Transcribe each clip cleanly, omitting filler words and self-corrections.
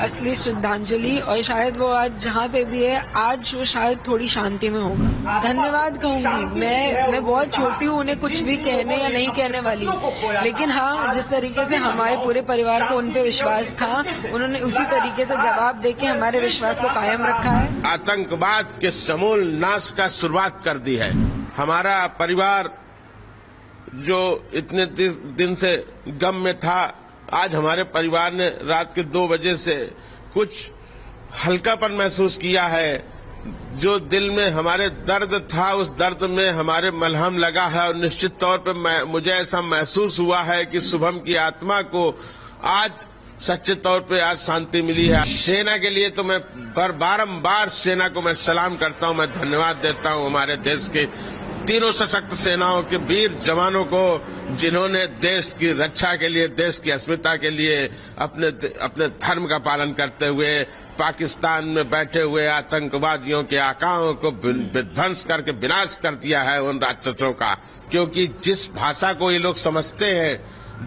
असली श्रद्धांजलि, और शायद वो आज जहाँ पे भी है आज वो शायद थोड़ी शांति में होगा। धन्यवाद कहूंगी। मैं बहुत छोटी हूँ, उन्हें कुछ भी कहने या नहीं कहने वाली, लेकिन हाँ, जिस तरीके से हमारे पूरे परिवार को उन पे विश्वास था, उन्होंने उसी तरीके से जवाब देके हमारे विश्वास को कायम रखा है। आतंकवाद के समूल नाश का शुरुआत कर दी है। हमारा परिवार जो इतने दिन से गम में था, आज हमारे परिवार ने रात के 2 बजे से कुछ हल्कापन महसूस किया है। जो दिल में हमारे दर्द था, उस दर्द में हमारे मलहम लगा है, और निश्चित तौर पर मुझे ऐसा महसूस हुआ है कि शुभम की आत्मा को आज सच्चे तौर पे आज शांति मिली है। सेना के लिए तो मैं बारंबार सेना को मैं सलाम करता हूं, मैं धन्यवाद देता हूं हमारे देश के तीनों सशक्त सेनाओं के वीर जवानों को, जिन्होंने देश की रक्षा के लिए, देश की अस्मिता के लिए अपने धर्म का पालन करते हुए पाकिस्तान में बैठे हुए आतंकवादियों के आकाओं को विध्वंस करके विनाश कर दिया है, उन राक्षसों का। क्योंकि जिस भाषा को ये लोग समझते हैं,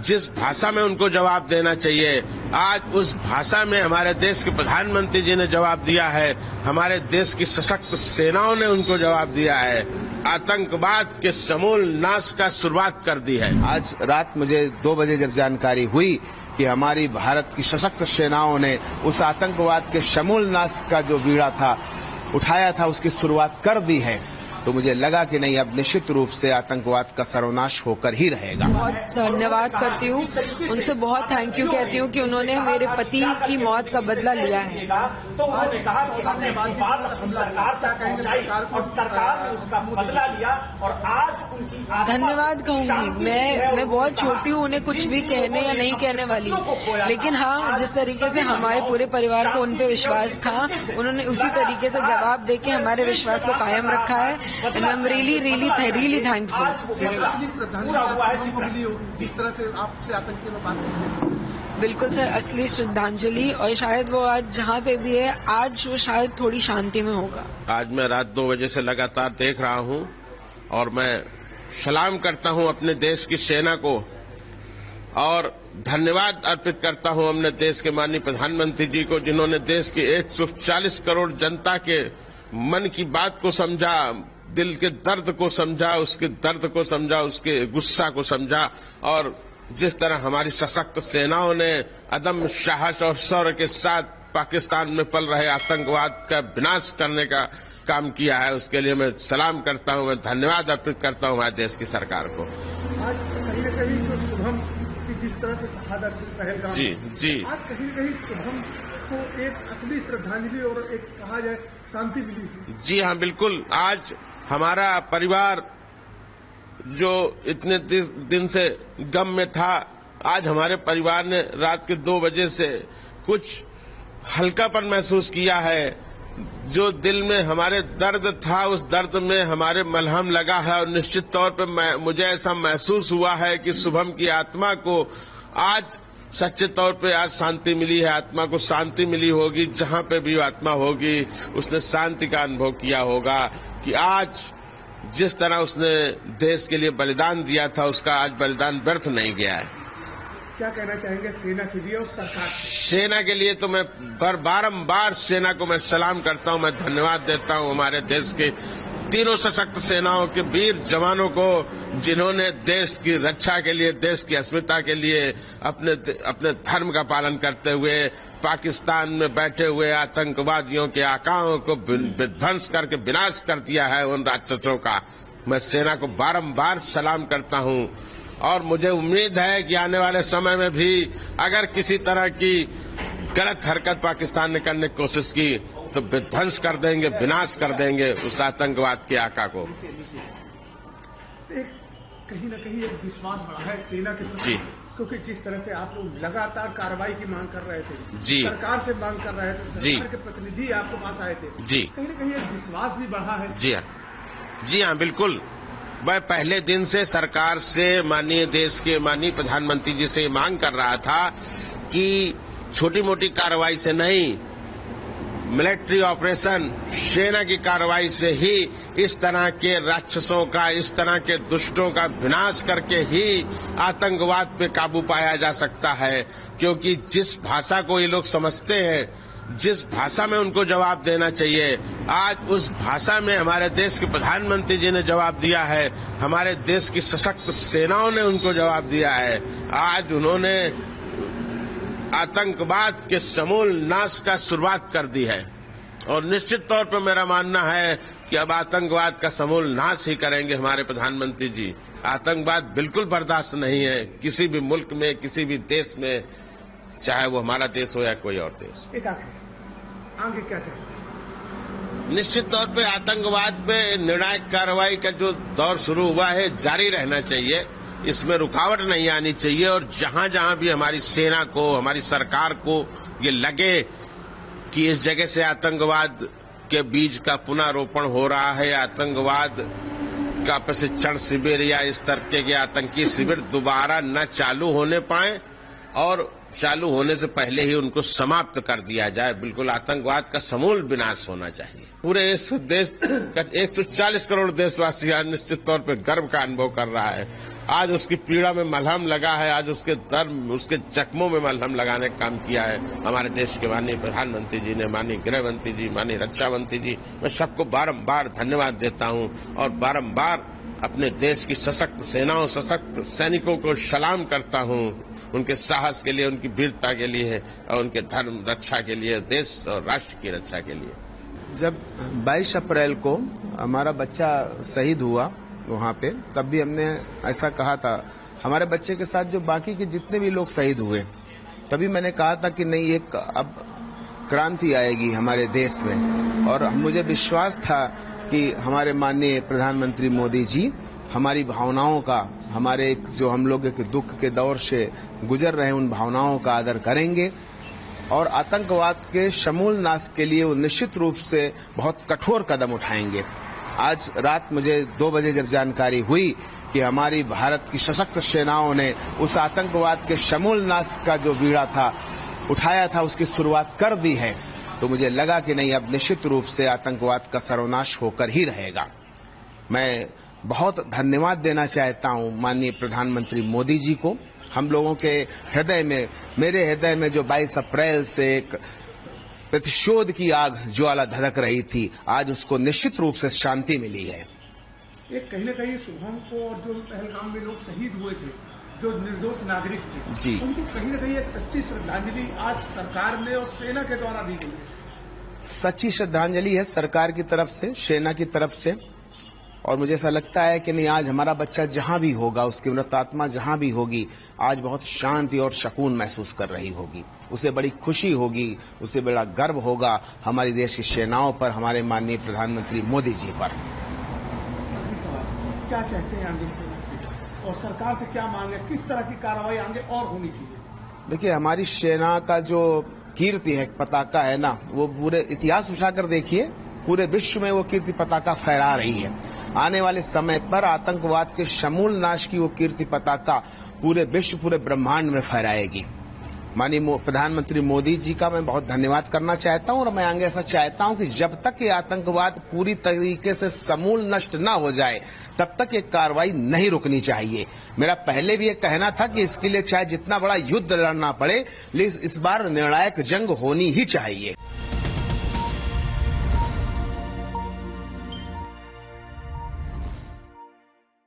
जिस भाषा में उनको जवाब देना चाहिए, आज उस भाषा में हमारे देश के प्रधानमंत्री जी ने जवाब दिया है, हमारे देश की सशक्त सेनाओं ने उनको जवाब दिया है। आतंकवाद के समूल नाश का शुरुआत कर दी है। आज रात मुझे 2 बजे जब जानकारी हुई कि हमारी भारत की सशक्त सेनाओं ने उस आतंकवाद के समूल नाश का जो बीड़ा था उठाया था, उसकी शुरुआत कर दी है, तो मुझे लगा कि नहीं, अब निश्चित रूप से आतंकवाद का सर्वनाश होकर ही रहेगा। बहुत धन्यवाद करती हूँ, उनसे बहुत थैंक यू कहती हूँ कि उन्होंने मेरे पति की मौत का बदला लिया है। तो उन्होंने कहा कि हमने सरकार तक पहुंचाई और सरकार ने उसका बदला लिया, और आज उनकी धन्यवाद कहूंगी। मैं बहुत छोटी हूँ, उन्हें कुछ भी कहने या नहीं कहने वाली, लेकिन हाँ, जिस तरीके से हमारे पूरे परिवार को उन पे विश्वास था, उन्होंने उसी तरीके से जवाब देके हमारे विश्वास को कायम रखा है। And I'm really thankful. जिस तरह से आपसे आतंकी में बात करते, बिल्कुल सर, असली श्रद्धांजलि, और शायद वो आज जहाँ पे भी है आज वो शायद थोड़ी शांति में होगा। आज मैं रात 2 बजे से लगातार देख रहा हूँ, और मैं सलाम करता हूँ अपने देश की सेना को, और धन्यवाद अर्पित करता हूँ अपने देश के माननीय प्रधानमंत्री जी को, जिन्होंने देश की 140 करोड़ जनता के मन की बात को समझा, दिल के दर्द को समझा, उसके दर्द को समझा, उसके गुस्सा को समझा, और जिस तरह हमारी सशक्त सेनाओं ने अदम्य साहस और शौर्य के साथ पाकिस्तान में पल रहे आतंकवाद का विनाश करने का काम किया है, उसके लिए मैं सलाम करता हूं, मैं धन्यवाद अर्पित करता हूं हमारे देश की सरकार को। आज कहीं न कहीं जो शुभम की जिस तरह से शहादत पहलगाम, जी आज कहीं न कहीं शुभम को एक असली श्रद्धांजलि और एक कहा जाए शांति मिली। जी हाँ, बिल्कुल। आज हमारा परिवार जो इतने दिन से गम में था, आज हमारे परिवार ने रात के 2 बजे से कुछ हल्कापन महसूस किया है। जो दिल में हमारे दर्द था, उस दर्द में हमारे मलहम लगा है, और निश्चित तौर पर मुझे ऐसा महसूस हुआ है कि शुभम की आत्मा को आज सच्चे तौर पे आज शांति मिली है। आत्मा को शांति मिली होगी, जहां पे भी आत्मा होगी उसने शांति का अनुभव किया होगा कि आज जिस तरह उसने देश के लिए बलिदान दिया था, उसका आज बलिदान व्यर्थ नहीं गया है। क्या कहना चाहेंगे सेना के लिए और सरकार? सेना के लिए तो मैं बारंबार सेना को मैं सलाम करता हूं, मैं धन्यवाद देता हूं हमारे देश के तीनों सशक्त सेनाओं के वीर जवानों को, जिन्होंने देश की रक्षा के लिए, देश की अस्मिता के लिए अपने धर्म का पालन करते हुए पाकिस्तान में बैठे हुए आतंकवादियों के आकाओं को विध्वंस करके विनाश कर दिया है, उन राक्षसों का। मैं सेना को बारंबार सलाम करता हूं, और मुझे उम्मीद है कि आने वाले समय में भी अगर किसी तरह की गलत हरकत पाकिस्तान ने करने की कोशिश की तो विध्वंस कर देंगे, विनाश कर देंगे उस आतंकवाद के आका को। कहीं न कहीं एक विश्वास बढ़ा है सेना के प्रति, क्योंकि जिस तरह से आप लोग लगातार कार्रवाई की मांग कर रहे थे, जी, सरकार से मांग कर रहे थे, सरकार के प्रतिनिधि आपके पास आए थे, जी, कहीं न कहीं एक विश्वास भी बढ़ा है। जी हाँ, बिल्कुल। मैं पहले दिन से सरकार से, माननीय देश के माननीय प्रधानमंत्री जी से मांग कर रहा था कि छोटी मोटी कार्रवाई से नहीं, मिलिट्री ऑपरेशन, सेना की कार्रवाई से ही इस तरह के राक्षसों का, इस तरह के दुष्टों का विनाश करके ही आतंकवाद पे काबू पाया जा सकता है। क्योंकि जिस भाषा को ये लोग समझते हैं, जिस भाषा में उनको जवाब देना चाहिए, आज उस भाषा में हमारे देश के प्रधानमंत्री जी ने जवाब दिया है, हमारे देश की सशक्त सेनाओं ने उनको जवाब दिया है। आज उन्होंने आतंकवाद के समूल नाश का शुरुआत कर दी है और निश्चित तौर पर मेरा मानना है कि अब आतंकवाद का समूल नाश ही करेंगे हमारे प्रधानमंत्री जी। आतंकवाद बिल्कुल बर्दाश्त नहीं है किसी भी मुल्क में, किसी भी देश में, चाहे वो हमारा देश हो या कोई और देश। एक आगे क्या चाहिए? निश्चित तौर पे आतंकवाद पे निर्णायक कार्रवाई का जो दौर शुरू हुआ है जारी रहना चाहिए, इसमें रुकावट नहीं आनी चाहिए। और जहां जहां भी हमारी सेना को, हमारी सरकार को ये लगे कि इस जगह से आतंकवाद के बीज का पुनरोपण हो रहा है, आतंकवाद का प्रशिक्षण शिविर या इस तरह के आतंकी शिविर दोबारा न चालू होने पाए और चालू होने से पहले ही उनको समाप्त कर दिया जाए। बिल्कुल आतंकवाद का समूल विनाश होना चाहिए। पूरे इस देश का 140 करोड़ देशवासी आज निश्चित तौर पर गर्व का अनुभव कर रहा है। आज उसकी पीड़ा में मलहम लगा है, आज उसके दर्द, उसके जख्मों में मलहम लगाने का काम किया है हमारे देश के माननीय प्रधानमंत्री जी ने, माननीय गृह मंत्री जी, माननीय रक्षा मंत्री जी। मैं सबको बारंबार धन्यवाद देता हूं और बारंबार अपने देश की सशक्त सेनाओं, सशक्त सैनिकों को सलाम करता हूं, उनके साहस के लिए, उनकी वीरता के लिए और उनके धर्म रक्षा के लिए, देश और राष्ट्र की रक्षा के लिए। जब 22 अप्रैल को हमारा बच्चा शहीद हुआ वहां पे, तब भी हमने ऐसा कहा था, हमारे बच्चे के साथ जो बाकी के जितने भी लोग शहीद हुए, तभी मैंने कहा था कि नहीं, एक अब क्रांति आएगी हमारे देश में। और मुझे विश्वास था कि हमारे माननीय प्रधानमंत्री मोदी जी हमारी भावनाओं का, हमारे जो हम लोग के दुख के दौर से गुजर रहे हैं, उन भावनाओं का आदर करेंगे और आतंकवाद के समूल नाश के लिए वो निश्चित रूप से बहुत कठोर कदम उठाएंगे। आज रात मुझे 2 बजे जब जानकारी हुई कि हमारी भारत की सशक्त सेनाओं ने उस आतंकवाद के समूल नाश का जो बीड़ा था उठाया था, उसकी शुरुआत कर दी है, तो मुझे लगा कि नहीं, अब निश्चित रूप से आतंकवाद का सर्वनाश होकर ही रहेगा। मैं बहुत धन्यवाद देना चाहता हूं माननीय प्रधानमंत्री मोदी जी को। हम लोगों के हृदय में, मेरे हृदय में जो 22 अप्रैल से एक प्रतिशोध की आग ज्वाला धधक रही थी, आज उसको निश्चित रूप से शांति मिली है। एक कहीं न कहीं सुबह को और जो पहलगाम में लोग शहीद हुए थे, जो निर्दोष नागरिक थे जी, उनको कहीं न कहीं एक सच्ची श्रद्धांजलि आज सरकार ने और सेना के द्वारा दी गई है। सच्ची श्रद्धांजलि है सरकार की तरफ से, सेना की तरफ से। और मुझे ऐसा लगता है कि नहीं, आज हमारा बच्चा जहां भी होगा, उसकी मृत आत्मा जहां भी होगी, आज बहुत शांति और सुकून महसूस कर रही होगी। उसे बड़ी खुशी होगी, उसे बड़ा गर्व होगा हमारी देश की सेनाओं पर, हमारे माननीय प्रधानमंत्री मोदी जी पर। क्या चाहते हैं आगे से और सरकार से क्या मांगे, किस तरह की कार्रवाई आगे और होनी चाहिए? देखिए, हमारी सेना का जो कीर्ति है, पताका है ना, वो पूरे इतिहास उठाकर देखिए, पूरे विश्व में वो कीर्ति पताका फहरा रही है। आने वाले समय पर आतंकवाद के समूल नाश की वो कीर्ति पताका पूरे विश्व, पूरे ब्रह्मांड में फहराएगी। माननीय प्रधानमंत्री मोदी जी का मैं बहुत धन्यवाद करना चाहता हूं और मैं आगे ऐसा चाहता हूं कि जब तक ये आतंकवाद पूरी तरीके से समूल नष्ट न हो जाए, तब तक ये कार्रवाई नहीं रुकनी चाहिए। मेरा पहले भी ये कहना था कि इसके लिए चाहे जितना बड़ा युद्ध लड़ना पड़े, लेकिन इस बार निर्णायक जंग होनी ही चाहिए।